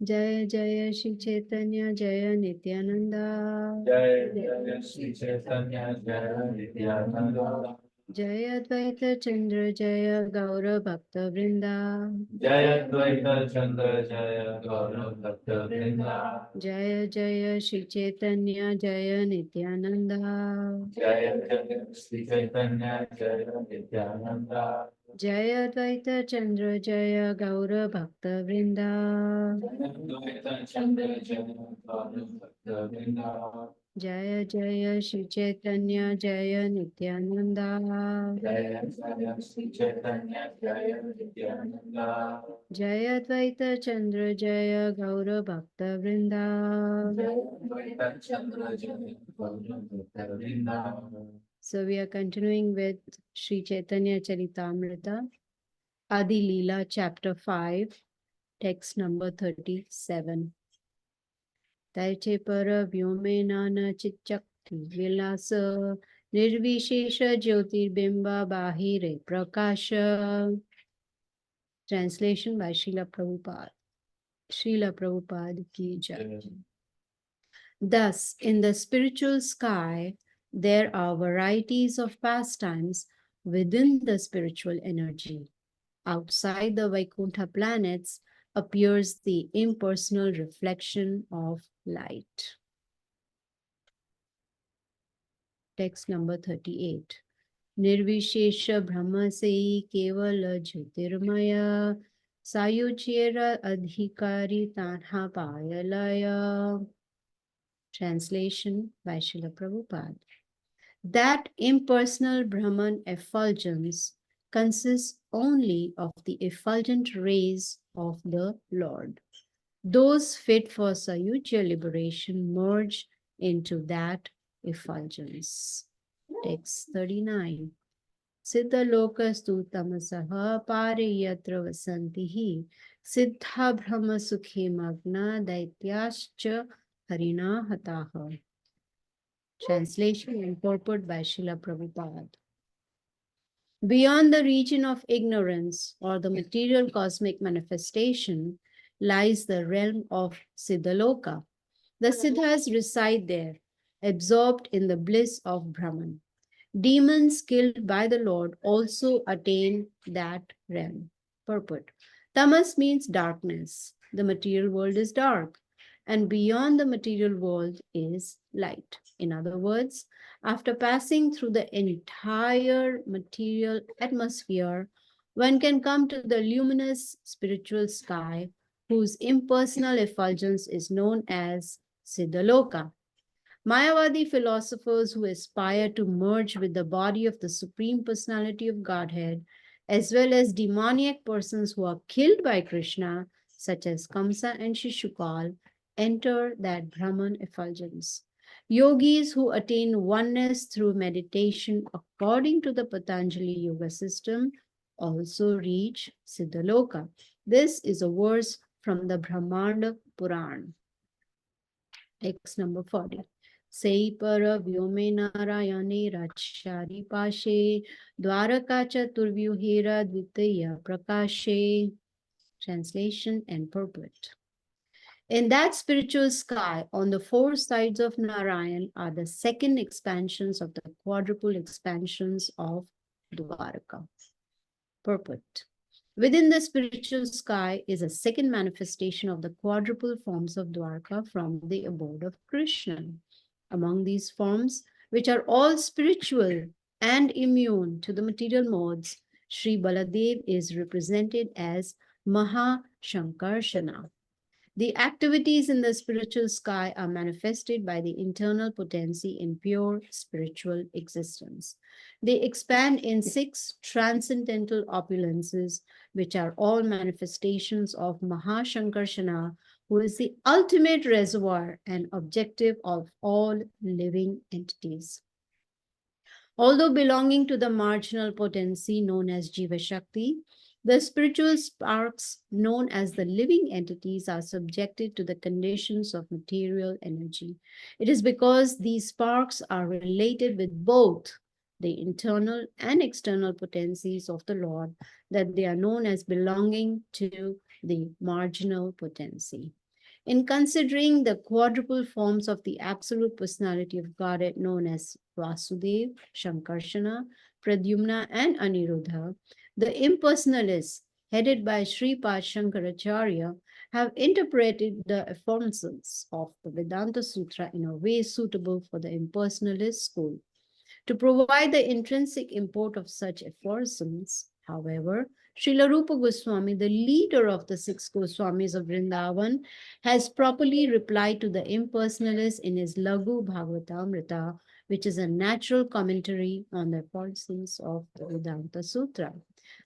Jaya Jaya Shri Caitanya Jaya Nityananda. Jaya Jaya Shri Caitanya Jaya Nityananda. Jaya Advaita Chandra Jaya Gaura Bhakta Vrinda. Jaya Dvaita Chandra Jaya Gaura Bhakta Vrinda. Jaya Jaya Shri Caitanya Jaya Nityananda. Jaya Jaya Shri Caitanya Jaya Nityananda. Jaya Advaita Chandra Jaya Gaura Bhakta Vrinda. Jaya Dvaita Chandra Jaya Gaura Bhakta Vrinda. Jaya Jaya Shri Caitanya Jaya Nityananda. Jaya Jaya Shri Caitanya Jaya Nityananda. Jaya Advaita Chandra Jaya Gaura Bhakta Vrinda. Jaya Dvaita Chandra Jaya Gaura Bhakta Vrinda. So we are continuing with Sri Caitanya Charitamrta, Adi Lila, chapter 5, text number 37. Taiche para vyomena chichakti vilasa nirvishesha jyotirbimba bahire prakasha. Translation by Srila Prabhupada. Srila Prabhupada ki jai. Thus, in the spiritual sky, there are varieties of pastimes within the spiritual energy. Outside the Vaikuntha planets appears the impersonal reflection of light. Text number 38. Nirvishesha Brahmasei Kevala Jyotirmaya Sayuchera Adhikari Tanha Payalaya. Translation by Srila Prabhupada. That impersonal Brahman effulgence consists only of the effulgent rays of the Lord. Those fit for Sayujya liberation merge into that effulgence. Text 39. Siddha lokastu tamasaha pare yatra vasantihi siddha brahma sukhe magna daityascha harina hataha. Translation and purport by Srila Prabhupada. Beyond the region of ignorance or the material cosmic manifestation lies the realm of Siddhaloka. The Siddhas reside there, absorbed in the bliss of Brahman. Demons killed by the Lord also attain that realm. Purport. Tamas means darkness. The material world is dark, and beyond the material world is light. In other words, after passing through the entire material atmosphere, one can come to the luminous spiritual sky, whose impersonal effulgence is known as Siddhaloka. Mayavadi philosophers who aspire to merge with the body of the Supreme Personality of Godhead, as well as demoniac persons who are killed by Krishna, such as Kamsa and Shishupal, enter that Brahman effulgence. Yogis who attain oneness through meditation according to the Patanjali Yoga system also reach Siddhaloka. This is a verse from the Brahmanda Puran. Text number 40. Sei para vyome narayane rachari pashe dwaraka chaturvyuhera dvitaya prakashe. Translation and purport. In that spiritual sky, on the four sides of Narayan are the second expansions of the quadruple expansions of Dwaraka. Purport. Within the spiritual sky is a second manifestation of the quadruple forms of Dwarka from the abode of Krishna. Among these forms, which are all spiritual and immune to the material modes, Sri Baladev is represented as Maha Shankarshana. The activities in the spiritual sky are manifested by the internal potency in pure spiritual existence. They expand in 6 transcendental opulences, which are all manifestations of Mahashankarshana, who is the ultimate reservoir and objective of all living entities. Although belonging to the marginal potency known as Jiva Shakti, the spiritual sparks known as the living entities are subjected to the conditions of material energy. It is because these sparks are related with both the internal and external potencies of the Lord that they are known as belonging to the marginal potency. In considering the quadruple forms of the absolute personality of Godhead known as Vasudev, Shankarshana, Pradyumna, and Aniruddha, the impersonalists, headed by Sripad Shankaracharya, have interpreted the affirmations of the Vedanta Sutra in a way suitable for the impersonalist school. To provide the intrinsic import of such aphorisms, however, Srila Rupa Goswami, the leader of the six Goswamis of Vrindavan, has properly replied to the impersonalists in his Laghu Bhagavatamrita, which is a natural commentary on the aphorisms of the Vedanta Sutra.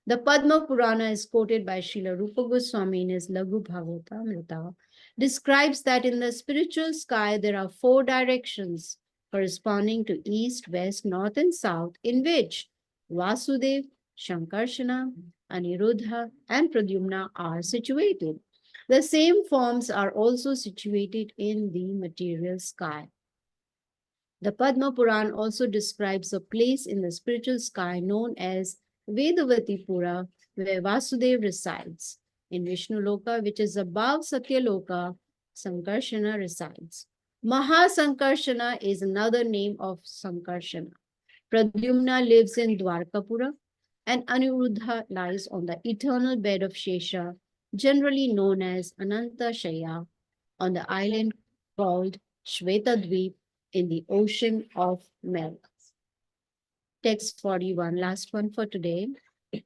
The Padma Purana is quoted by Srila Rupa Goswami in his Laghu Bhagavatamrita, describes that in the spiritual sky there are four directions corresponding to east, west, north, and south, in which Vasudev, Shankarshana, Aniruddha, and Pradyumna are situated. The same forms are also situated in the material sky. The Padma Puran also describes a place in the spiritual sky known as Vedavati Pura, where Vasudev resides. In Vishnu Loka, which is above Satyaloka, Sankarshana resides. Mahasankarshana is another name of Sankarshana. Pradyumna lives in Dwarkapura, and Aniruddha lies on the eternal bed of Shesha, generally known as Ananta Shaya, on the island called Shvetadvip in the ocean of milk. Text 41, last one for today.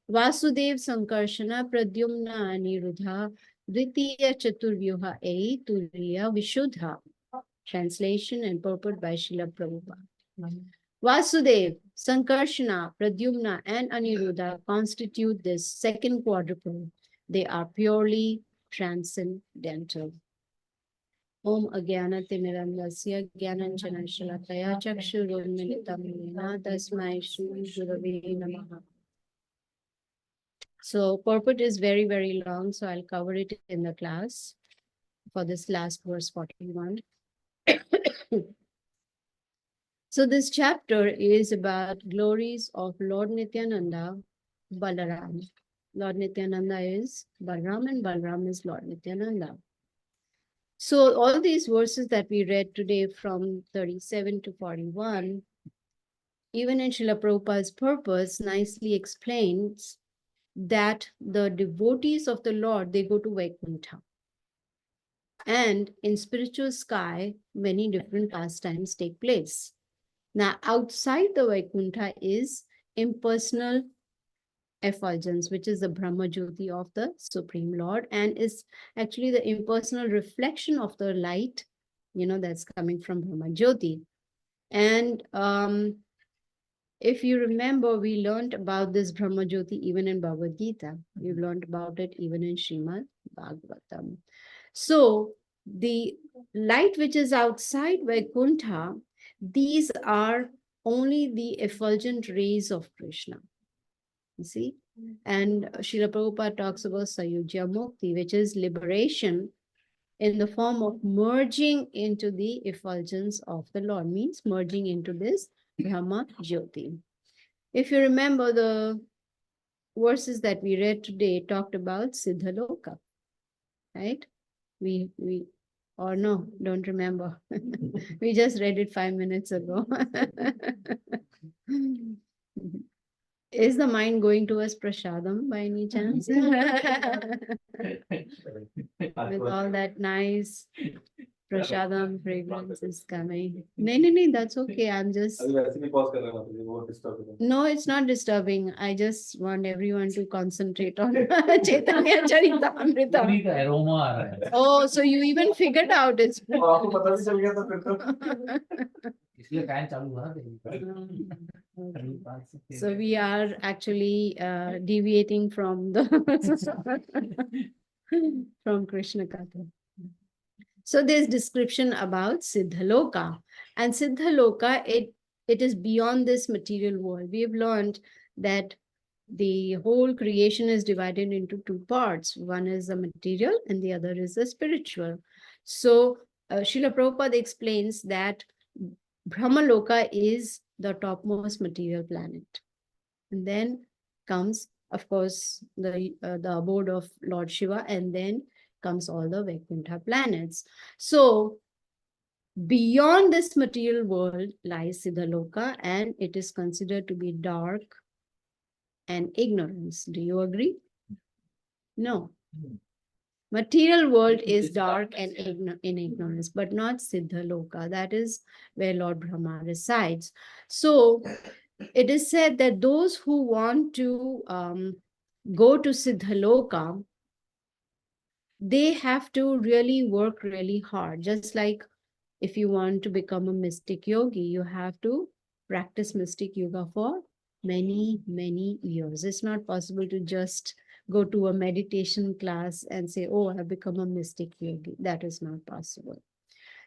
Vasudev Sankarshana Pradyumna Aniruddha Dvitiya Chaturvyuha A Turiya Vishuddha. Translation and purport by Srila Prabhupada. Vasudev, Sankarshana, Pradyumna, and Aniruddha constitute this second quadruple. They are purely transcendental. Om Agyanatimirandasya Gyananjana Shalakaya Chakshurunmilitam Yena Tasmai Shri Gurave Namaha. So purport is very, very long, so I'll cover it in the class for this last verse 41. So this chapter is about glories of Lord Nityananda, Balarama. Lord Nityananda is Balaram and Balaram is Lord Nityananda. So all these verses that we read today from 37 to 41, even in Srila Prabhupada's purpose, nicely explains that the devotees of the Lord, they go to Vaikuntha. And in spiritual sky, many different pastimes take place. Now, outside the Vaikuntha is impersonal effulgence, which is the Brahma Jyoti of the Supreme Lord, and is actually the impersonal reflection of the light, that's coming from Brahma Jyoti. And if you remember, we learned about this Brahma Jyoti even in Bhagavad Gita. We learned about it even in Srimad Bhagavatam. So the light which is outside Vaikuntha, these are only the effulgent rays of Krishna. You see? And Srila Prabhupada talks about Sayujya Mukti, which is liberation in the form of merging into the effulgence of the Lord, means merging into this Brahma Jyoti. If you remember, the verses that we read today talked about Siddhaloka, right? We or no, don't remember. We just read it 5 minutes ago. Is the mind going towards prasadam by any chance? With all that nice prasadam fragrance is coming. No, that's okay. I'm just. No, it's not disturbing. I just want everyone to concentrate on Caitanya Charitamrita. Oh, so you even figured out it's. So we are actually deviating from the from Krishna Katha. So there's description about Siddhaloka, and Siddhaloka, it is beyond this material world. We have learned that the whole creation is divided into two parts. One is the material and the other is the spiritual. So Srila Prabhupada explains that Brahmaloka is the topmost material planet. And then comes, of course, the abode of Lord Shiva, and then comes all the Vaikuntha planets. So beyond this material world lies Siddhaloka, and it is considered to be dark and ignorance. Do you agree? No. Material world is dark and in ignorance, but not Siddhaloka. That is where Lord Brahma resides. So it is said that those who want to go to Siddhaloka, they have to really work really hard. Just like if you want to become a mystic yogi, you have to practice mystic yoga for many, many years. It's not possible to just go to a meditation class and say, oh, I've become a mystic yogi. That is not possible.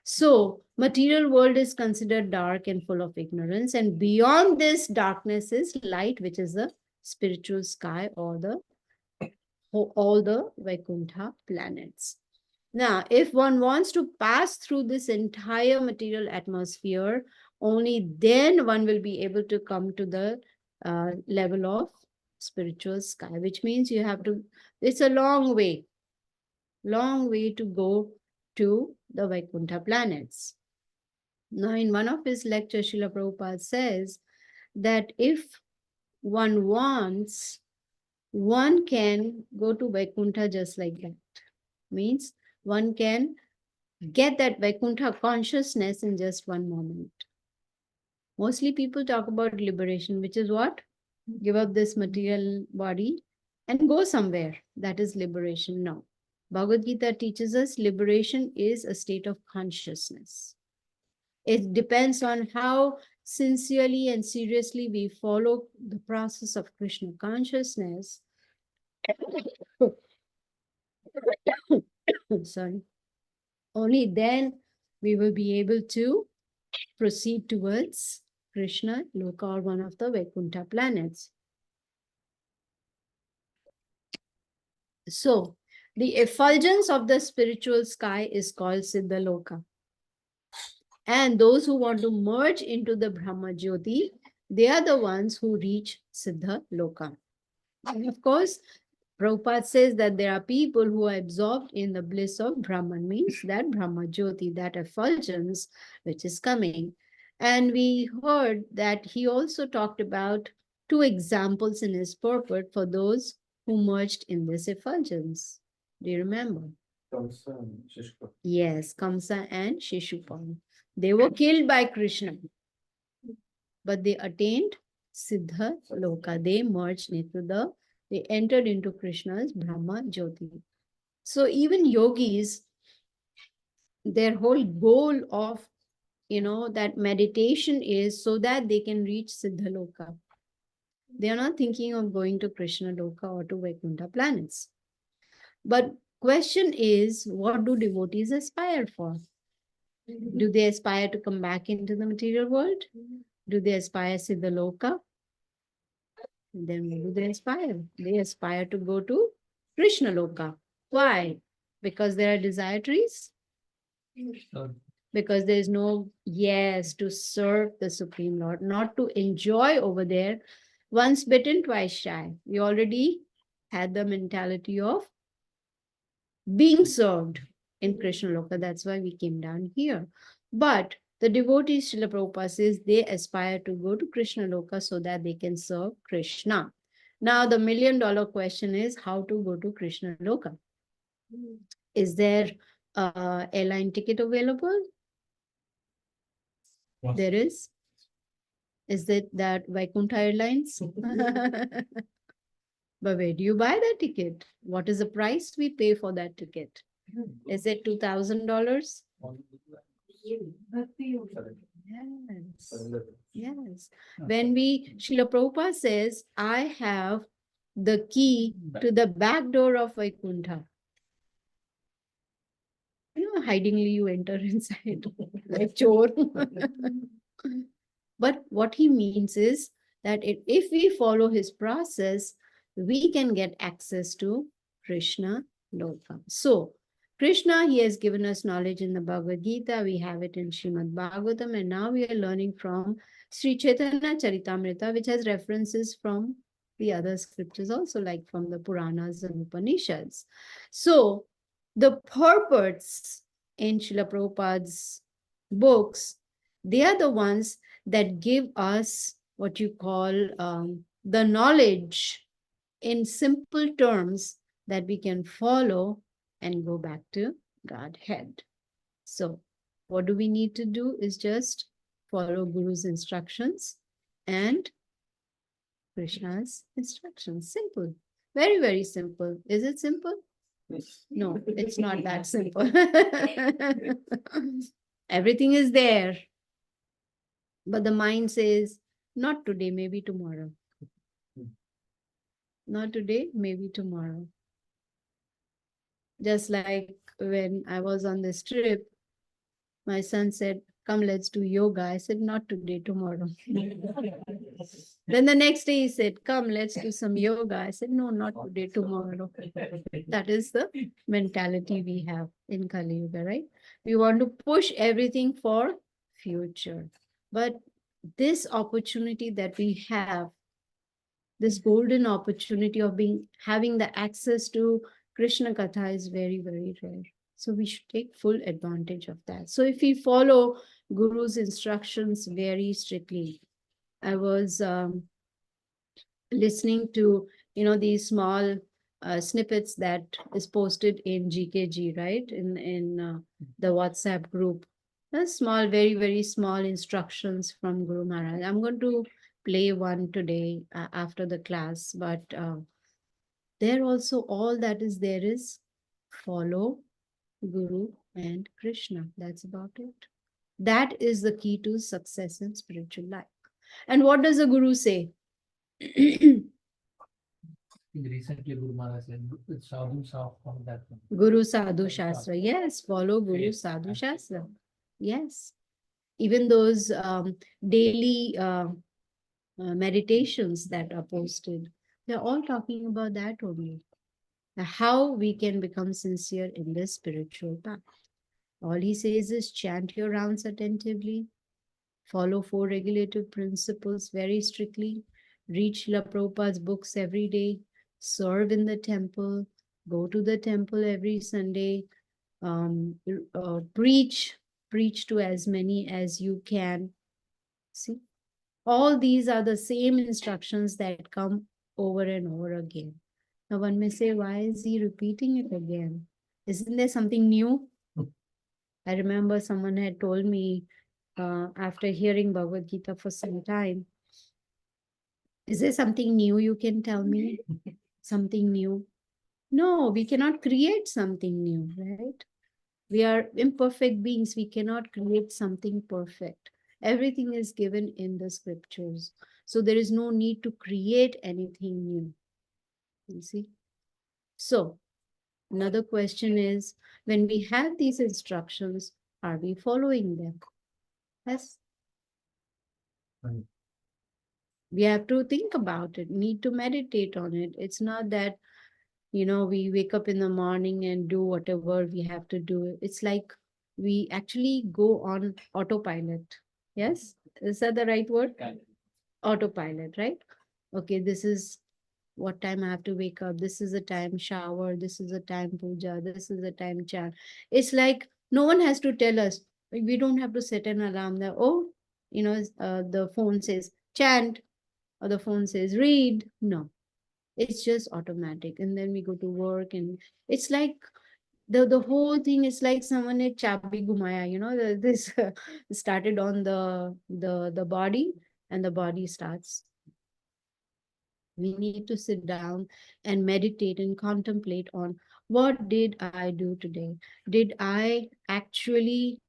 So material world is considered dark and full of ignorance. And beyond this darkness is light, which is the spiritual sky or all the Vaikuntha planets. Now, if one wants to pass through this entire material atmosphere, only then one will be able to come to the level of spiritual sky, which means you have to, it's a long way to go to the Vaikuntha planets. Now, in one of his lectures, Srila Prabhupada says that if one wants, one can go to Vaikuntha just like that. Means one can get that Vaikuntha consciousness in just one moment. Mostly people talk about liberation, which is what? Give up this material body and go somewhere. That is liberation. No. Bhagavad Gita teaches us liberation is a state of consciousness. It depends on how sincerely and seriously we follow the process of Krishna consciousness. Sorry. Only then we will be able to proceed towards Krishna Loka or one of the Vaikuntha planets. So, the effulgence of the spiritual sky is called Siddhaloka. And those who want to merge into the Brahma Jyoti, they are the ones who reach Siddhaloka. And of course, Prabhupada says that there are people who are absorbed in the bliss of Brahman, means that Brahma Jyoti, that effulgence which is coming. And we heard that he also talked about two examples in his purport for those who merged in this effulgence. Do you remember? Kamsa and Shishpa. Yes, Kamsa and Shishupal. They were killed by Krishna, but they attained Siddha Loka. They merged into they entered into Krishna's Brahma Jyoti. So even yogis, their whole goal of that meditation is so that they can reach Siddha Loka. They are not thinking of going to Krishna Loka or to Vaikuntha planets. But question is, what do devotees aspire for? Do they aspire to come back into the material world? Do they aspire Siddha Loka? Then what do they aspire? They aspire to go to Krishna Loka. Why? Because there are desire trees? Because there is no yes to serve the Supreme Lord, not to enjoy over there. Once bitten, twice shy. We already had the mentality of being served in Krishna Loka. That's why we came down here. But the devotees, Srila Prabhupada says, they aspire to go to Krishna Loka so that they can serve Krishna. Now, the $1,000,000 question is how to go to Krishna Loka. Is there a airline ticket available? There is. Is it that Vaikuntha Airlines? But where do you buy that ticket? What is the price we pay for that ticket? Is it $2,000? Yes. Yes. When Srila Prabhupada says, I have the key to the back door of Vaikuntha. Hidingly you enter inside like chore. But what he means is that if we follow his process, we can get access to Krishna Loka. So, Krishna, he has given us knowledge in the Bhagavad Gita. We have it in Srimad Bhagavatam, and now we are learning from Sri Caitanya Charitamrta, which has references from the other scriptures also, like from the Puranas and Upanishads. So, The purports in Srila Prabhupada's books, they are the ones that give us what you call the knowledge in simple terms that we can follow and go back to Godhead. So, what do we need to do is just follow Guru's instructions and Krishna's instructions. Simple. Very, very simple. Is it simple? No, it's not that simple. Everything is there. But the mind says, not today, maybe tomorrow. Not today, maybe tomorrow. Just like when I was on this trip, my son said, come, let's do yoga. I said, not today, tomorrow. Then the next day he said, come, let's do some yoga. I said, no, not today, tomorrow. That is the mentality we have in Kali Yuga, right? We want to push everything for future. But this opportunity that we have, this golden opportunity of having the access to Krishna Katha is very, very rare. So we should take full advantage of that. So if we follow Guru's instructions very strictly, I was listening to, these small snippets that is posted in GKG, right? In the WhatsApp group. A small, very, very small instructions from Guru Maharaj. I'm going to play one today after the class, but there also all that is there is follow Guru and Krishna. That's about it. That is the key to success in spiritual life. And what does the Guru say? Recently, Guru Maharaj said, Sadhu from that one. Guru Sadhu Shastra. Yes, follow Guru Sadhu Shastra. Yes. Even those daily meditations that are posted, they're all talking about that only. How we can become sincere in this spiritual path. All he says is chant your rounds attentively, follow 4 regulative principles very strictly, read Srila Prabhupada's books every day, serve in the temple, go to the temple every Sunday, preach to as many as you can. See, all these are the same instructions that come over and over again. Now one may say, why is he repeating it again? Isn't there something new? I remember someone had told me after hearing Bhagavad Gita for some time, is there something new you can tell me? Something new? No, we cannot create something new, right? We are imperfect beings. We cannot create something perfect. Everything is given in the scriptures. So there is no need to create anything new. You see? So another question is, when we have these instructions, are we following them? Yes. We have to think about it, need to meditate on it. It's not that, we wake up in the morning and do whatever we have to do. It's like we actually go on autopilot. Yes? Is that the right word? Autopilot, right? Okay, this is what time I have to wake up. This is the time shower. This is the time puja. This is the time chant. It's like no one has to tell us. We don't have to set an alarm that, the phone says chant or the phone says read. No, it's just automatic. And then we go to work and it's like the whole thing is like someone had chabi gumaya, this started on the body and the body starts. We need to sit down and meditate and contemplate on what did I do today? Did I actually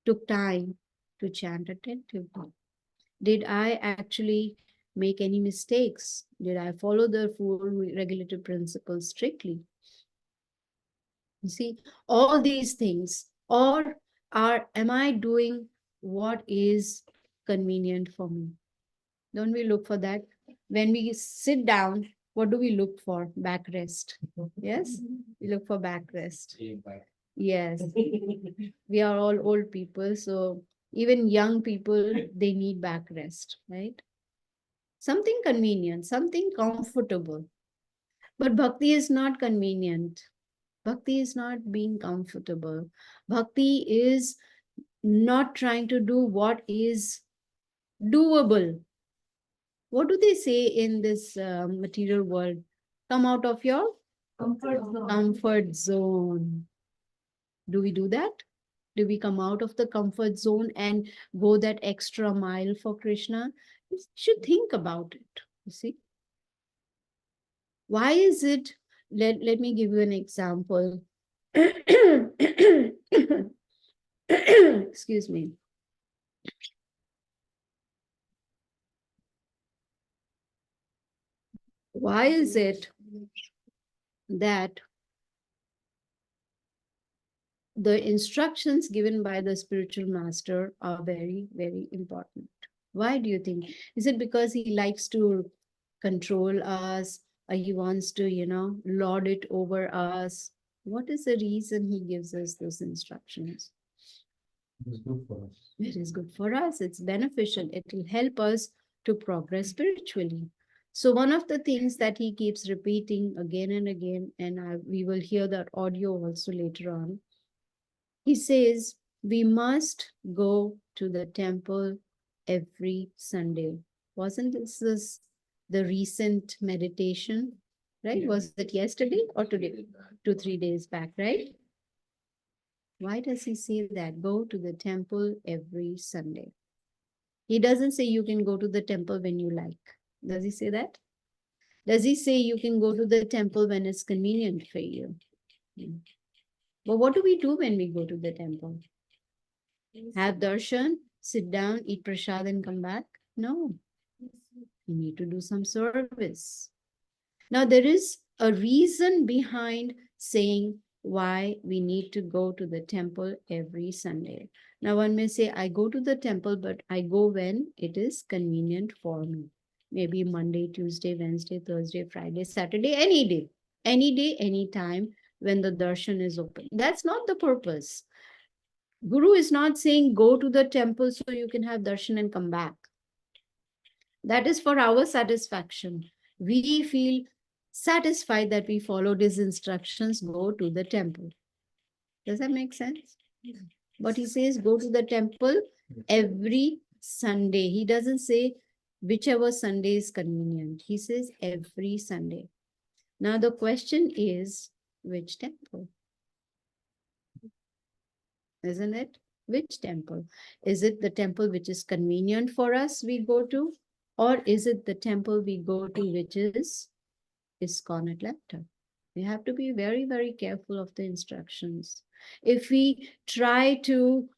took time to chant attentively? Did I actually make any mistakes? Did I follow the 4 regulative principles strictly? You see, all these things, or am I doing what is convenient for me? Don't we look for that? When we sit down, what do we look for? Backrest. Yes, we look for backrest. Yes, we are all old people, so even young people, they need backrest, right? Something convenient, something comfortable. But bhakti is not convenient. Bhakti is not being comfortable. Bhakti is not trying to do what is doable. What do they say in this material world? Come out of your comfort zone. Do we do that? Do we come out of the comfort zone and go that extra mile for Krishna? You should think about it. You see, why is it? Let me give you an example. Excuse me. Why is it that the instructions given by the spiritual master are very, very important? Why do you think? Is it because he likes to control us, or he wants to, lord it over us? What is the reason he gives us those instructions? It is good for us. It is good for us. It's beneficial. It will help us to progress spiritually. So, one of the things that he keeps repeating again and again, and we will hear that audio also later on, he says, we must go to the temple every Sunday. Wasn't this the recent meditation? Right? Was it yesterday or today? 2, 3 days back, right? Why does he say that? Go to the temple every Sunday. He doesn't say you can go to the temple when you like. Does he say that? Does he say you can go to the temple when it's convenient for you? But what do we do when we go to the temple? Have darshan, sit down, eat prasad, and come back? No. We need to do some service. Now, there is a reason behind saying why we need to go to the temple every Sunday. Now, one may say, I go to the temple, but I go when it is convenient for me. Maybe Monday, Tuesday, Wednesday, Thursday, Friday, Saturday, any day, any time when the darshan is open. That's not the purpose. Guru is not saying go to the temple so you can have darshan and come back. That is for our satisfaction. We feel satisfied that we followed his instructions, go to the temple. Does that make sense? But he says go to the temple every Sunday. He doesn't say whichever Sunday is convenient. He says every Sunday. Now the question is, which temple? Isn't it? Which temple? Is it the temple which is convenient for us we go to? Or is it the temple we go to which is ISKCON Atlanta? We have to be very, very careful of the instructions. If we try to,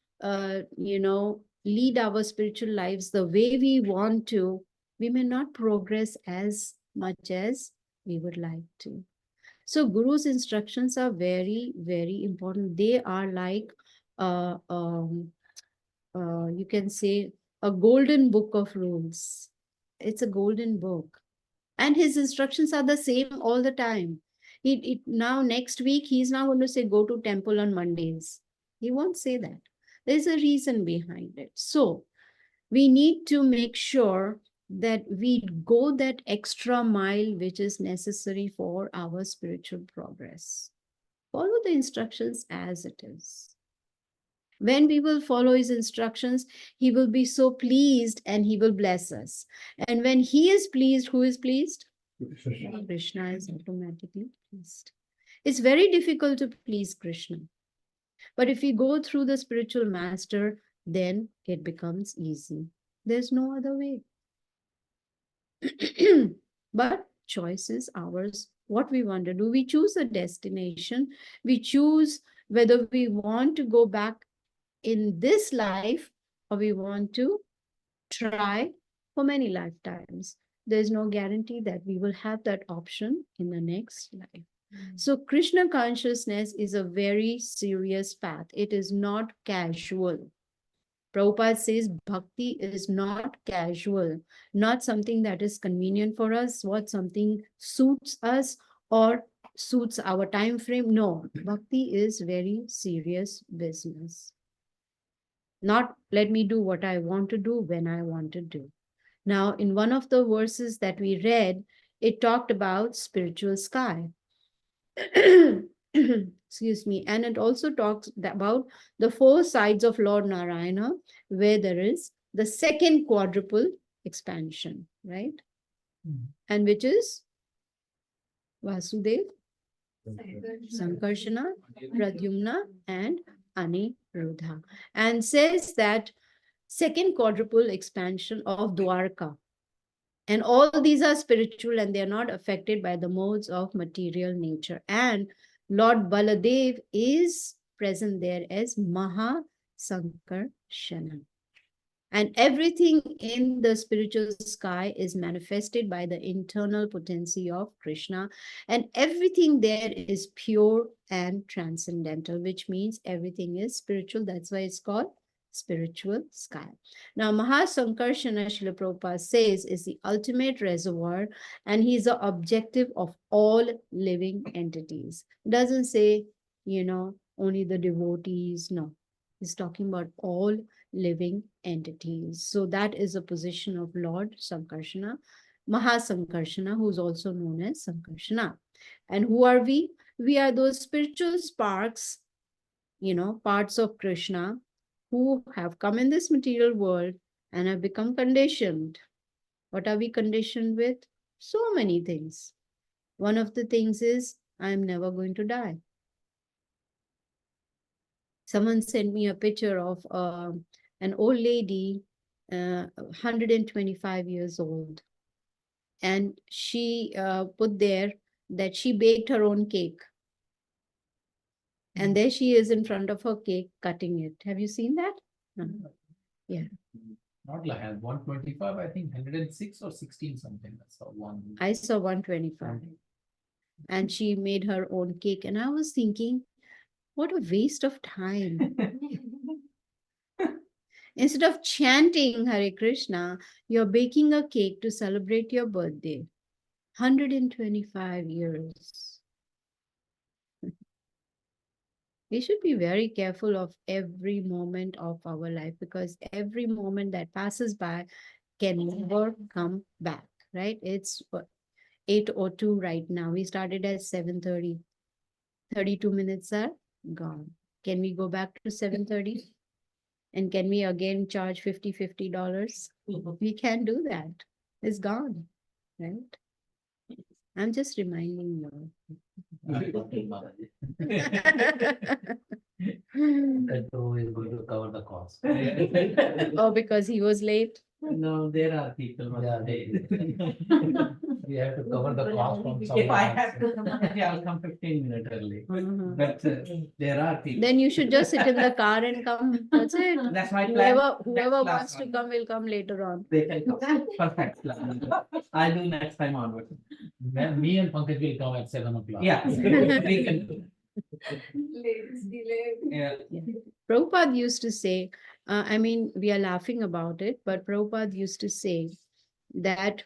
lead our spiritual lives the way we want to, we may not progress as much as we would like to. So Guru's instructions are very, very important. They are like, uh, um, you can say, a golden book of rules. It's a golden book. And his instructions are the same all the time. Now, next week, he's not going to say, go to temple on Mondays. He won't say that. There's a reason behind it. So we need to make sure that we go that extra mile which is necessary for our spiritual progress. Follow the instructions as it is. When we will follow his instructions, he will be so pleased and he will bless us. And when he is pleased, who is pleased? Krishna is automatically pleased. It's very difficult to please Krishna. But if we go through the spiritual master, then it becomes easy. There's no other way. But choice is ours. What we want to do, we choose a destination. We choose whether we want to go back in this life or we want to try for many lifetimes. There's no guarantee that we will have that option in the next life. So Krishna consciousness is a very serious path. It is not casual. Prabhupada says bhakti is not casual, not something that is convenient for us, what something suits us or suits our time frame. No, bhakti is very serious business. Not let me do what I want to do when I want to do. Now, in one of the verses that we read, it talked about spiritual sky. excuse me, and it also talks about the four sides of Lord Narayana, where there is the second quadruple expansion, right? And which is Vasudev, Sankarshana, Pradyumna, and Aniruddha, and says that second quadruple expansion of Dwarka. And all these are spiritual and they are not affected by the modes of material nature. And Lord Baladev is present there as Maha Sankarshana. And everything in the spiritual sky is manifested by the internal potency of Krishna. And everything there is pure and transcendental, which means everything is spiritual. That's why it's called spiritual sky. Now, Mahasankarshana, Srila Prabhupada says, is the ultimate reservoir and he's the objective of all living entities. It doesn't say, only the devotees. No, he's talking about all living entities. So that is a position of Lord Sankarshana, Mahasankarshana, who's also known as Sankarshana. And who are we? We are those spiritual sparks, parts of Krishna who have come in this material world and have become conditioned. What are we conditioned with? So many things. One of the things is, I'm never going to die. Someone sent me a picture of an old lady, 125 years old. And she put there that she baked her own cake. And there she is in front of her cake, cutting it. Have you seen that? No. Yeah. Not like 125, I think 106 or 16 something. That's the one. I saw 125. And she made her own cake. And I was thinking, what a waste of time. Instead of chanting Hare Krishna, you're baking a cake to celebrate your birthday. 125 years. We should be very careful of every moment of our life because every moment that passes by can never come back, right? It's 8:02 right now. We started at 7:30. 32 minutes are gone. Can we go back to 7:30? And can we again charge $50? We can't do that. It's gone, right? I'm just reminding you. Petro is going to cover the cost. Oh, because he was late? No, there are people. Yeah, we have to cover the cost from someone. If I have to else. Yeah, I'll come 15 minutes early. Mhm. But there are people. Then you should just sit in the car and come. That's it. That's my plan. Whoever Next wants to one. come will come later on. They can come. Perfect plan. I'll do next time onward. Then me and Pankaj will come at 7 o'clock. Yeah. We can do. Yeah. Prabhupada used to say, we are laughing about it, but Prabhupada used to say that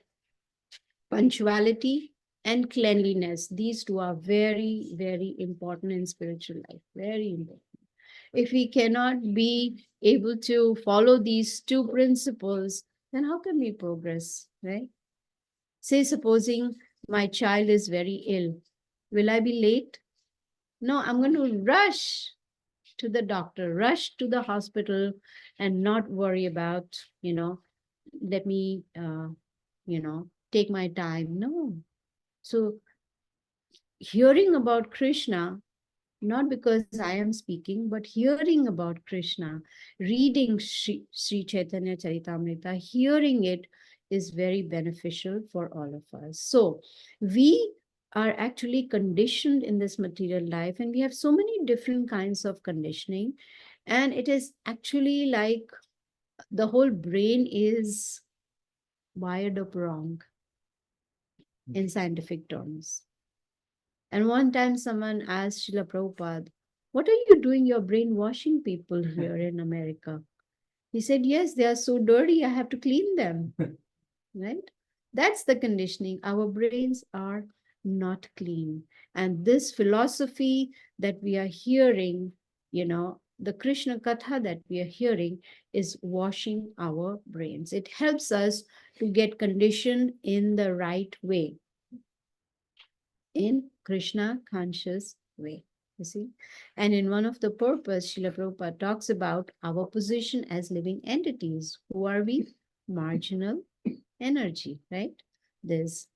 punctuality and cleanliness, these two are very, very important in spiritual life. Very important. If we cannot be able to follow these two principles, then how can we progress, right? Say, supposing my child is very ill, will I be late? No, I'm going to rush to the doctor, rush to the hospital and not worry about, let me, take my time. No. So hearing about Krishna, not because I am speaking, but hearing about Krishna, reading Sri Chaitanya Charitamrta, hearing it is very beneficial for all of us. So we are actually conditioned in this material life, and we have so many different kinds of conditioning. And it is actually like the whole brain is wired up wrong in scientific terms. And one time someone asked Srila Prabhupada, what are you doing? You're brainwashing people here in America. He said, yes, they are so dirty, I have to clean them. Right? That's the conditioning. Our brains are not clean. And this philosophy that we are hearing, the Krishna Katha that we are hearing is washing our brains. It helps us to get conditioned in the right way, in Krishna conscious way. You see? And in one of the purpose, Srila Prabhupada talks about our position as living entities. Who are we? Marginal energy, right? There's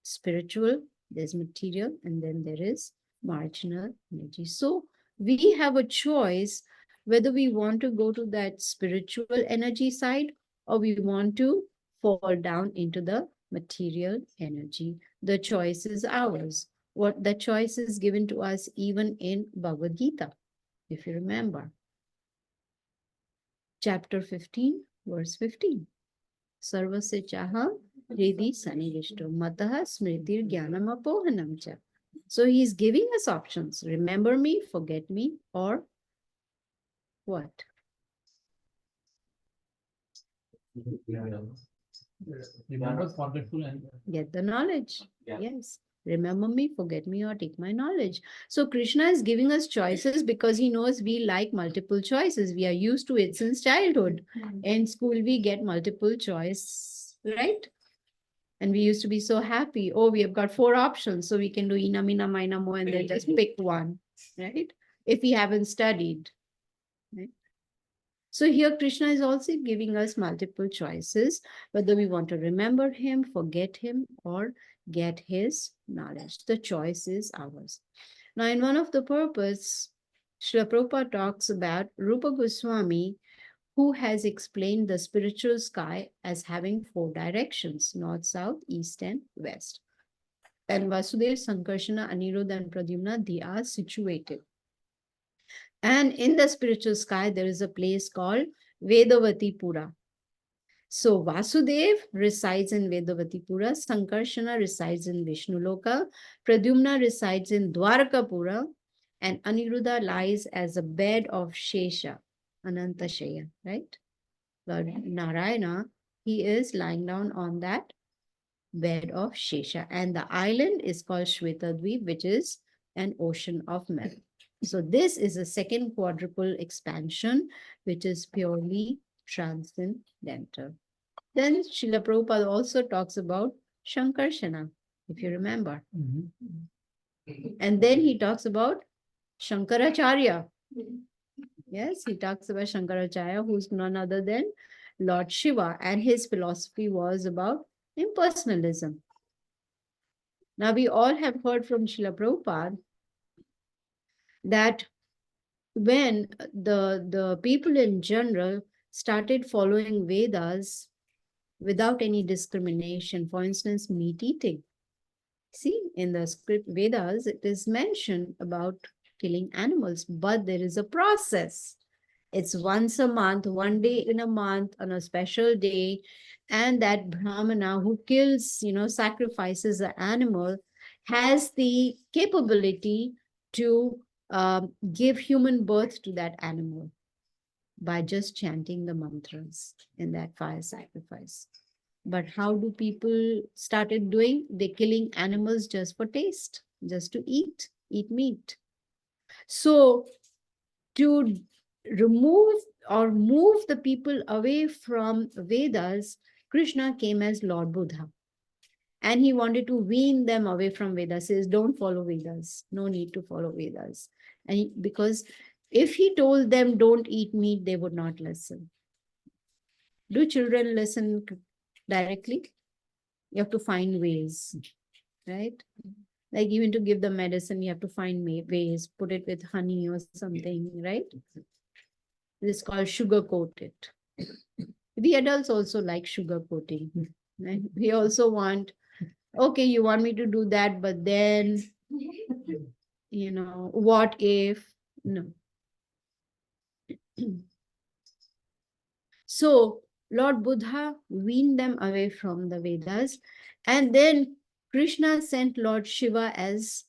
spiritual, there's material, and then there is marginal energy. So we have a choice whether we want to go to that spiritual energy side or we want to fall down into the material energy. The choice is ours. What the choice is given to us even in Bhagavad Gita, if you remember. Chapter 15, verse 15. Sarvasya chaha Redi Sanivishto Mataha Smritir Jnanam Apohanam cha. So he's giving us options. Remember me, forget me, or what? Remember, forgetful, and Get the knowledge. Yeah. Yes. Remember me, forget me, or take my knowledge. So Krishna is giving us choices because he knows we like multiple choices. We are used to it since childhood. In school, we get multiple choice, right? And we used to be so happy. Oh, we have got 4 options. So we can do Ina, Mina, Mina, Mo, and then just pick one, right? If we haven't studied. Right? So here Krishna is also giving us multiple choices, whether we want to remember him, forget him, or get his knowledge. The choice is ours. Now, in one of the purpose, Srila Prabhupada talks about Rupa Goswami, who has explained the spiritual sky as having 4 directions, north, south, east, and west. And Vasudev, Sankarshana, Aniruddha, and Pradyumna, they are situated. And in the spiritual sky, there is a place called Vedavati Pura. So Vasudev resides in Vedavati Pura, Sankarshana resides in Vishnuloka, Pradyumna resides in Dwarakapura, and Aniruddha lies as a bed of Shesha, Anantashaya, right? Lord Narayana, he is lying down on that bed of Shesha. And the island is called Shvetadvip, which is an ocean of milk. So this is a second quadruple expansion, which is purely transcendental. Then Srila Prabhupada also talks about Shankarshana, if you remember. And then he talks about Shankaracharya. Yes, he talks about Shankaracharya, who's none other than Lord Shiva, and his philosophy was about impersonalism. Now, we all have heard from Srila Prabhupada that when the people in general started following Vedas without any discrimination, for instance, meat eating. See, in the script Vedas, it is mentioned about killing animals, but there is a process. It's once a month, one day in a month, on a special day, and that Brahmana who kills, sacrifices the animal has the capability to give human birth to that animal by just chanting the mantras in that fire sacrifice. But how do people started doing? They're killing animals just for taste, just to eat meat. So to remove or move the people away from Vedas, Krishna came as Lord Buddha. And he wanted to wean them away from Vedas. Says, don't follow Vedas. No need to follow Vedas. And because if he told them don't eat meat, they would not listen. Do children listen directly? You have to find ways, right? Like even to give the medicine, you have to find ways, put it with honey or something, right? This is called sugar coated. We adults also like sugar coating. Right? We also want, okay, you want me to do that, but then, what if? No. So Lord Buddha weaned them away from the Vedas, and then Krishna sent Lord Shiva as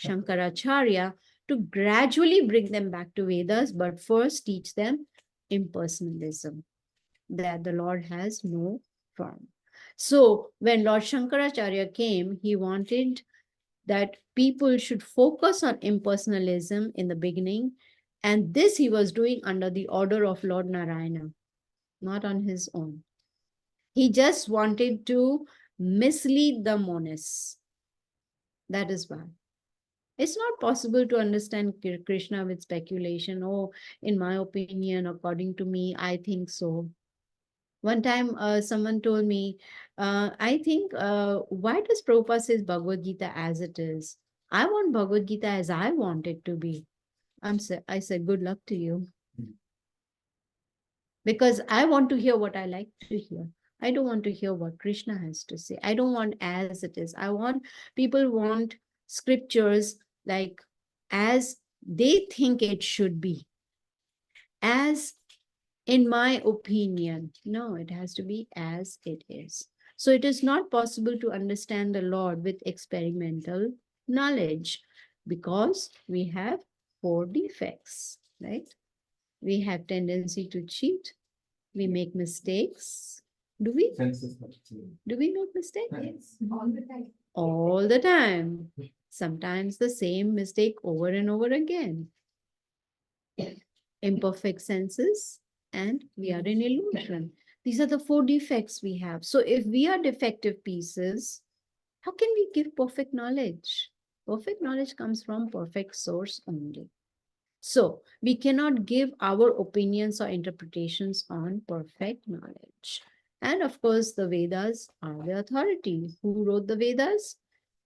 Shankaracharya to gradually bring them back to Vedas, but first teach them impersonalism, that the Lord has no form. So when Lord Shankaracharya came, he wanted that people should focus on impersonalism in the beginning, and this he was doing under the order of Lord Narayana, not on his own. He just wanted to mislead the monists. That is why. It's not possible to understand Krishna with speculation. Oh, in my opinion, according to me, I think so. One time, someone told me, I think, why does Prabhupada says Bhagavad Gita as it is? I want Bhagavad Gita as I want it to be. I said, good luck to you. Because I want to hear what I like to hear. I don't want to hear what Krishna has to say. I don't want as it is. People want scriptures like as they think it should be, as in my opinion. No, it has to be as it is. So it is not possible to understand the Lord with experimental knowledge because we have four defects, right? We have tendency to cheat. We make mistakes. Do we? Do we make mistakes? Yes. All the time. All the time. Sometimes the same mistake over and over again. Imperfect senses, and we are in illusion. These are the four defects we have. So if we are defective pieces, how can we give perfect knowledge? Perfect knowledge comes from perfect source only. So we cannot give our opinions or interpretations on perfect knowledge. And of course, the Vedas are the authority. Who wrote the Vedas?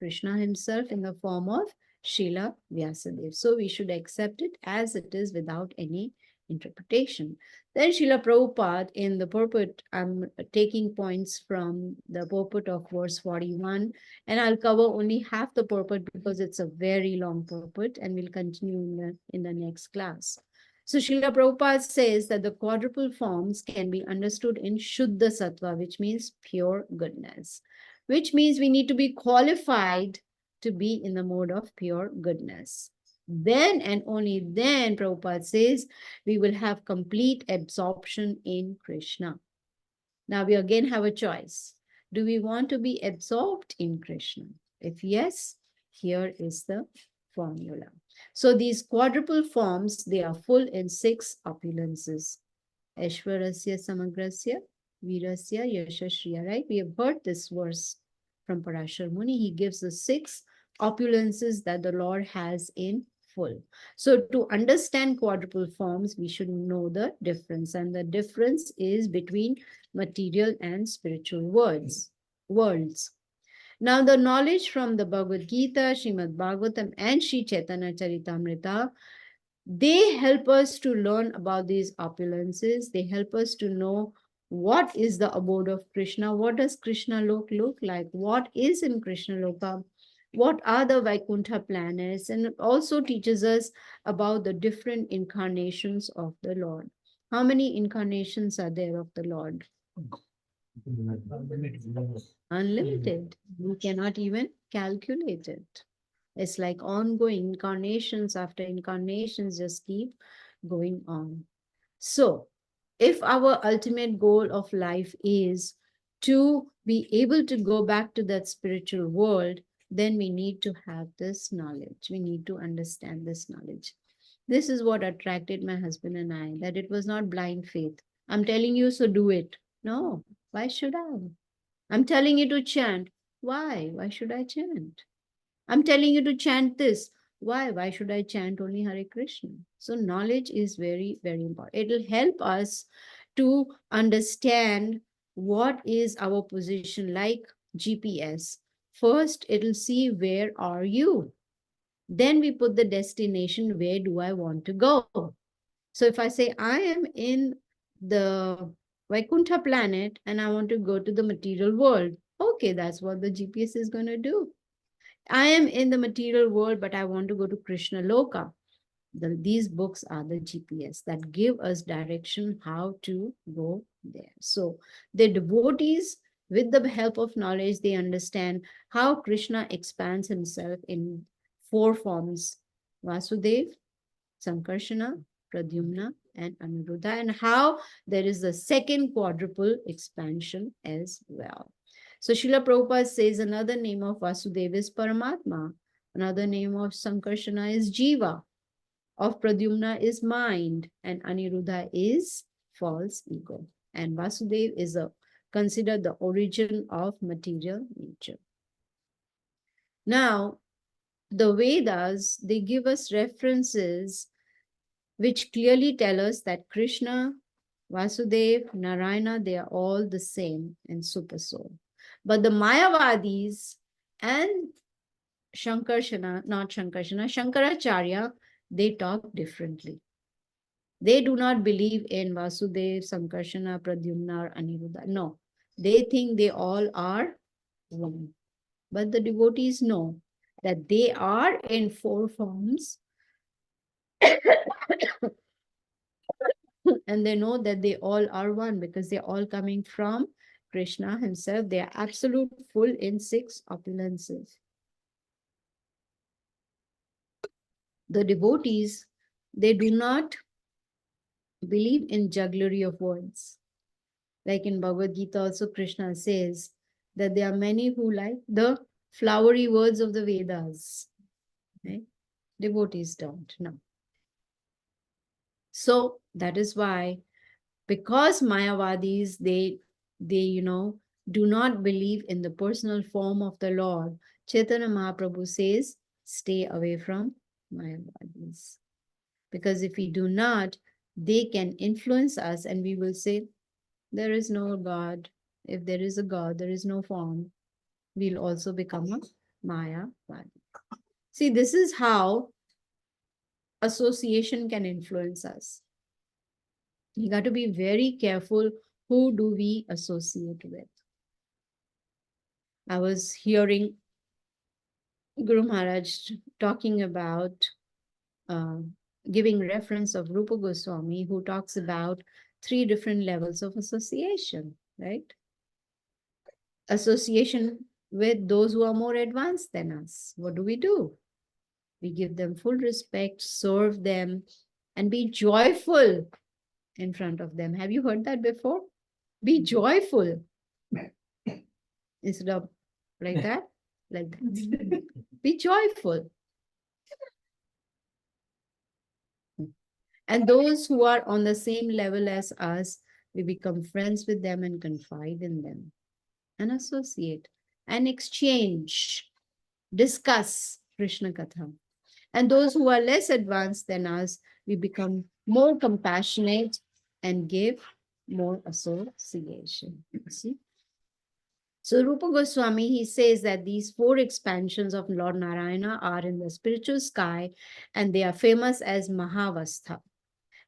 Krishna himself in the form of Srila Vyasadeva. So we should accept it as it is without any interpretation. Then Srila Prabhupada in the purport, I'm taking points from the purport of verse 41, and I'll cover only half the purport because it's a very long purport, and we'll continue in the next class. So Srila Prabhupada says that the quadruple forms can be understood in Shuddha Sattva, which means pure goodness, which means we need to be qualified to be in the mode of pure goodness. Then and only then, Prabhupada says, we will have complete absorption in Krishna. Now we again have a choice. Do we want to be absorbed in Krishna? If yes, here is the formula. So these quadruple forms, they are full in 6 opulences. Aishwarasya Samagrasya, Virasya, Yashashriya, right? We have heard this verse from Parashar Muni. He gives the 6 opulences that the Lord has in full. So to understand quadruple forms, we should know the difference. And the difference is between material and spiritual worlds. Now, the knowledge from the Bhagavad Gita, Srimad Bhagavatam, and Sri Chaitanya Caritamrta, they help us to learn about these opulences. They help us to know what is the abode of Krishna. What does Krishna look like? What is in Krishna Loka? What are the Vaikuntha planets? And it also teaches us about the different incarnations of the Lord. How many incarnations are there of the Lord? Unlimited. We cannot even calculate it. It's like ongoing incarnations after incarnations just keep going on. So, if our ultimate goal of life is to be able to go back to that spiritual world, then we need to have this knowledge. We need to understand this knowledge. This is what attracted my husband and I, that it was not blind faith. I'm telling you, so do it. No, why should I? I'm telling you to chant. Why? Why should I chant? I'm telling you to chant this. Why? Why should I chant only Hare Krishna? So knowledge is very, very important. It will help us to understand what is our position, like GPS. First, it'll see where are you. Then we put the destination, where do I want to go? So if I say I am in the Vaikuntha planet and I want to go to the material world, okay, that's what the GPS is going to do. I am in the material world, but I want to go to Krishna Loka. These books are the GPS that give us direction how to go there. So the devotees, with the help of knowledge, they understand how Krishna expands himself in 4 forms: Vasudev, Sankarshana, Pradyumna, and Aniruddha, and how there is a second quadruple expansion as well. So Srila Prabhupada says another name of Vasudeva is Paramatma, another name of Sankarshana is Jiva, of Pradyumna is mind, and Aniruddha is false ego. And Vasudeva is considered the origin of material nature. Now, the Vedas, they give us references which clearly tell us that Krishna, Vasudev, Narayana, they are all the same in Supersoul. But the Mayavadis and Shankaracharya, they talk differently. They do not believe in Vasudev, Sankarshana, Pradyumna, or Aniruddha. No, they think they all are one. But the devotees know that they are in four forms and they know that they all are one because they're all coming from Krishna himself. They are absolute full in six opulences. The devotees, they do not believe in jugglery of words. Like in Bhagavad Gita also Krishna says that there are many who like the flowery words of the Vedas. Right? Devotees don't, no. So that is why, because Mayavadis, they do not believe in the personal form of the Lord, Chaitanya Mahaprabhu says, stay away from Mayavadis. Because if we do not, they can influence us and we will say, there is no God. If there is a God, there is no form. We'll also become a Mayavadi. See, this is how association can influence us. You got to be very careful who do we associate with. I was hearing Guru Maharaj talking about uh, giving reference of Rupa Goswami, who talks about three different levels of association, right? Association with those who are more advanced than us. What do? We give them full respect, serve them, and be joyful in front of them. Have you heard that before? Be joyful. Instead of like that, like that. Be joyful. And those who are on the same level as us, we become friends with them and confide in them and associate and exchange, discuss Krishna Katha. And those who are less advanced than us, we become more compassionate and give more association. See? So Rupa Goswami, he says that these four expansions of Lord Narayana are in the spiritual sky and they are famous as Mahavastha.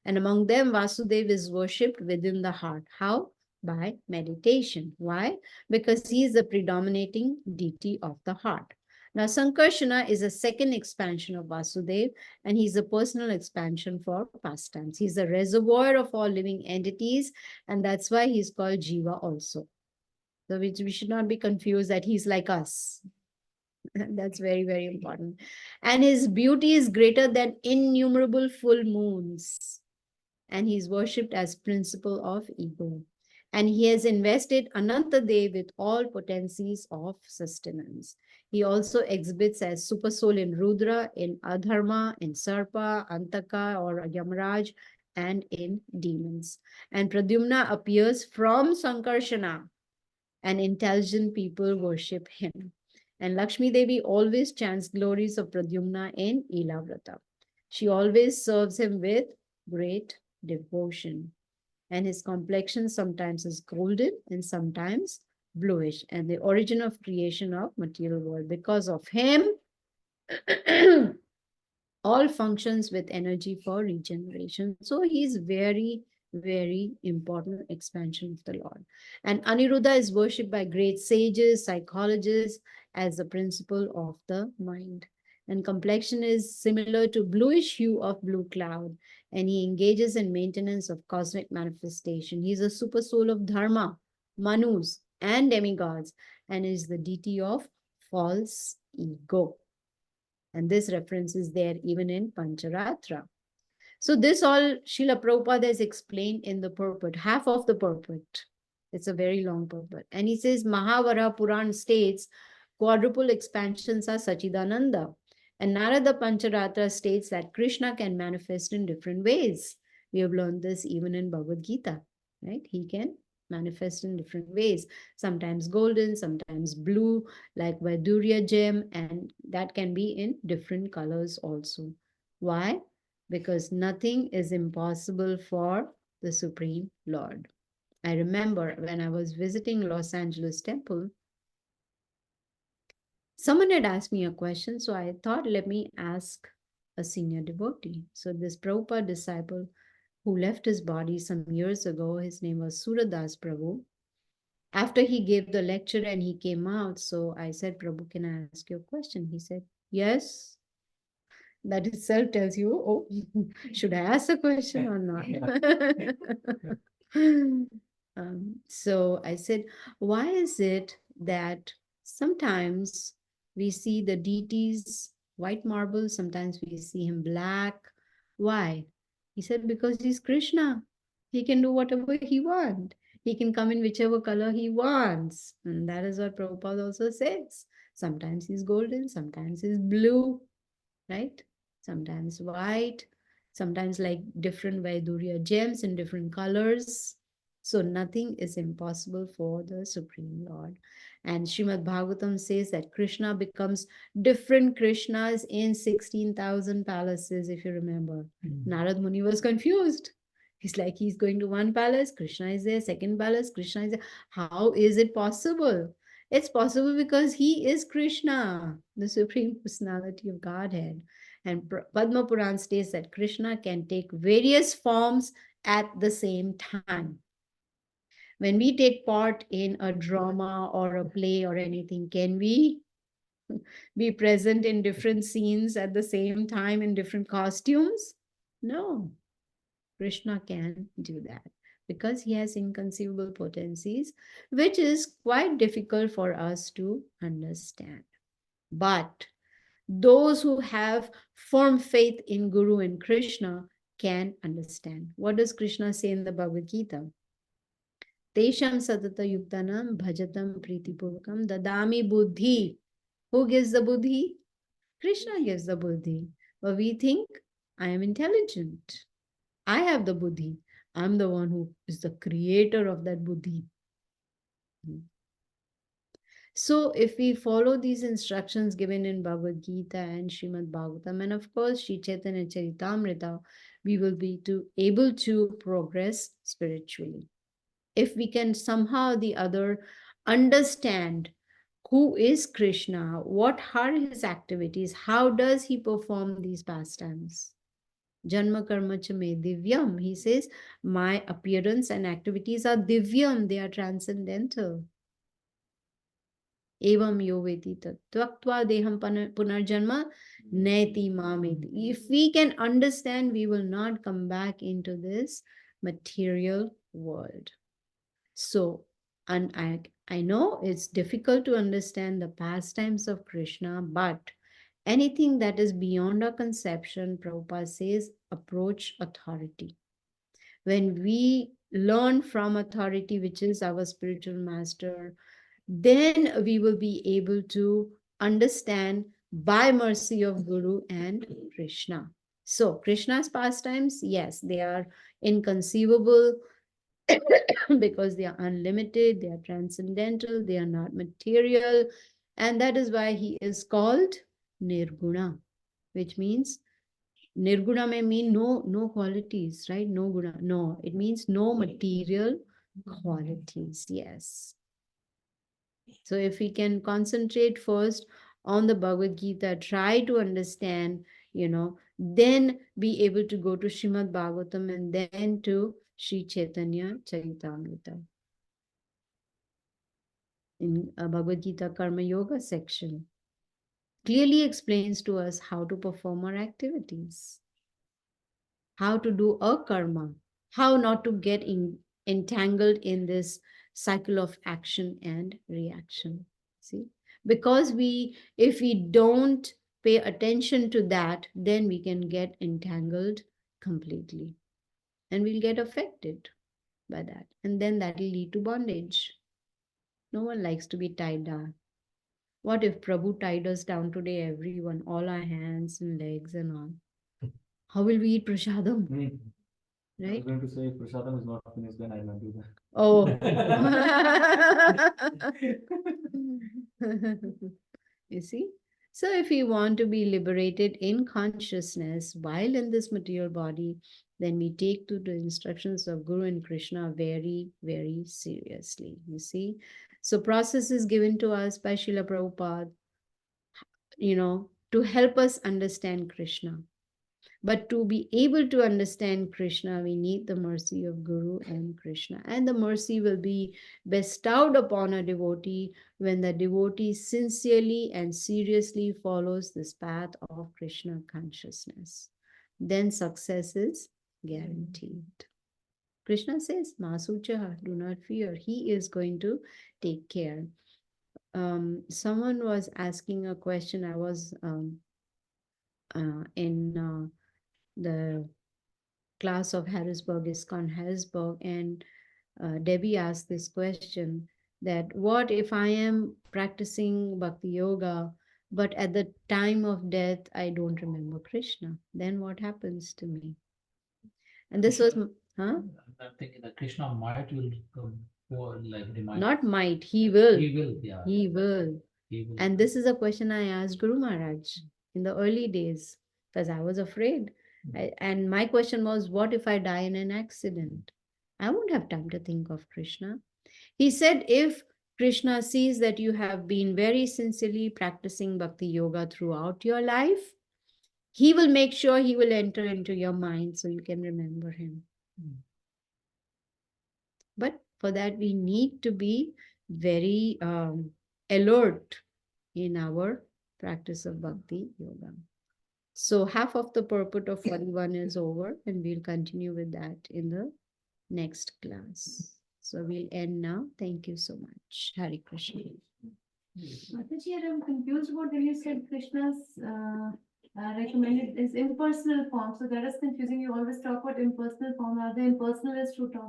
And among them, Vasudev is worshipped within the heart. How? By meditation. Why? Because he is the predominating deity of the heart. Now, Sankarshana is a second expansion of Vasudev, and he's a personal expansion for pastimes. He's the reservoir of all living entities, and that's why he's called Jiva also. So we should not be confused that he's like us. That's very, very important. And his beauty is greater than innumerable full moons. And he is worshipped as principle of ego. And he has invested Anantadev with all potencies of sustenance. He also exhibits as supersoul in Rudra, in Adharma, in Sarpa, Antaka or Yamaraj, and in demons. And Pradyumna appears from Sankarshana, and intelligent people worship him. And Lakshmi Devi always chants glories of Pradyumna in Ila Vrata. She always serves him with great devotion. And his complexion sometimes is golden and sometimes bluish. And the origin of creation of material world. Because of him, all functions with energy for regeneration. So he's very, very important expansion of the Lord. And Aniruddha is worshipped by great sages, psychologists as the principle of the mind. And complexion is similar to bluish hue of blue cloud. And he engages in maintenance of cosmic manifestation. He's a super soul of dharma, manus, and demigods, and is the deity of false ego. And this reference is there even in Pancharatra. So this all Srila Prabhupada has explained in the purport, half of the purport. It's a very long purport. And he says, Mahavara Puran states, quadruple expansions are Sachidananda. And Narada Pancharatra states that Krishna can manifest in different ways. We have learned this even in Bhagavad Gita, right? He can manifest in different ways, sometimes golden, sometimes blue, like Vaidurya gem, and that can be in different colors also. Why? Because nothing is impossible for the Supreme Lord. I remember when I was visiting Los Angeles Temple, someone had asked me a question, so I thought, let me ask a senior devotee. So this Prabhupada disciple who left his body some years ago, his name was Suradas Prabhu. After he gave the lecture and he came out, so I said, Prabhu, can I ask you a question? He said, yes. That itself tells you, oh, should I ask the question or not? So I said, why is it that sometimes we see the deities white marble, sometimes we see him black? Why? He said, because he's Krishna. He can do whatever he wants. He can come in whichever color he wants. And that is what Prabhupada also says. Sometimes he's golden, sometimes he's blue, right? Sometimes white, sometimes like different Vaidurya gems in different colors. So nothing is impossible for the Supreme Lord. And Srimad Bhagavatam says that Krishna becomes different Krishnas in 16,000 palaces, if you remember. Narad Muni was confused. He's like, he's going to one palace, Krishna is there, second palace, Krishna is there. How is it possible? It's possible because he is Krishna, the Supreme Personality of Godhead. And Padma Puran states that Krishna can take various forms at the same time. When we take part in a drama or a play or anything, can we be present in different scenes at the same time in different costumes? No. Krishna can do that because he has inconceivable potencies, which is quite difficult for us to understand. But those who have firm faith in Guru and Krishna can understand. What does Krishna say in the Bhagavad Gita? Tesham satata yuktanam bhajatam pritipurkam dadami buddhi. Who gives the buddhi? Krishna gives the buddhi. But we think, I am intelligent. I have the buddhi. I'm the one who is the creator of that buddhi. So if we follow these instructions given in Bhagavad Gita and Srimad Bhagavatam, and of course Sri Caitanya Caritamrta, we will be able to progress spiritually. If we can somehow or the other understand who is Krishna, what are his activities, how does he perform these pastimes? Janma karma cha me divyam. He says, my appearance and activities are divyam, they are transcendental. Evam yo veti tattva deham punarjanma neti mameti. If we can understand, we will not come back into this material world. So, and I know it's difficult to understand the pastimes of Krishna, but anything that is beyond our conception, Prabhupada says, approach authority. When we learn from authority, which is our spiritual master, then we will be able to understand by mercy of Guru and Krishna. So, Krishna's pastimes, yes, they are inconceivable because they are unlimited, they are transcendental, they are not material, and that is why he is called Nirguna, which means Nirguna may mean no qualities, right? No guna. No, it means no material qualities. Yes. So if we can concentrate first on the Bhagavad Gita, try to understand, then be able to go to Srimad Bhagavatam and then to Sri Chaitanya Charitamrita. In Bhagavad Gita Karma Yoga section, clearly explains to us how to perform our activities, how to do a karma, how not to get entangled in this cycle of action and reaction. See, because if we don't pay attention to that, then we can get entangled completely and we'll get affected by that. And then that will lead to bondage. No one likes to be tied down. What if Prabhu tied us down today, everyone, all our hands and legs and all? How will we eat prasadam? I was right? going to say, if Prasadam is not finished, then I will do that. Oh. You see? So, if we want to be liberated in consciousness while in this material body, then we take to the instructions of Guru and Krishna very, very seriously. You see? So, process is given to us by Srila Prabhupada, to help us understand Krishna. But to be able to understand Krishna, we need the mercy of Guru and Krishna. And the mercy will be bestowed upon a devotee when the devotee sincerely and seriously follows this path of Krishna consciousness. Then success is guaranteed. Krishna says, Masuchaha, do not fear. He is going to take care. Someone was asking a question. I was in the class of Harrisburg, ISKCON Harrisburg, and Debbie asked this question, that what if I am practicing Bhakti Yoga, but at the time of death I don't remember Krishna? Then what happens to me? And this was, huh? I'm thinking that Krishna might will come for like remind. Not might, he will. He will, yeah. He will. He will. And this is a question I asked Guru Maharaj in the early days because I was afraid. And my question was, what if I die in an accident? I won't have time to think of Krishna. He said, if Krishna sees that you have been very sincerely practicing Bhakti Yoga throughout your life, he will make sure he will enter into your mind so you can remember him. But for that, we need to be very alert in our practice of Bhakti Yoga. So half of the purport of 41 is over, and we'll continue with that in the next class. So we'll end now. Thank you so much. Hare Krishna. Mataji, I'm confused about when you said Krishna's recommended is impersonal form. So that is confusing. You always talk about impersonal form. Are the impersonal is to talk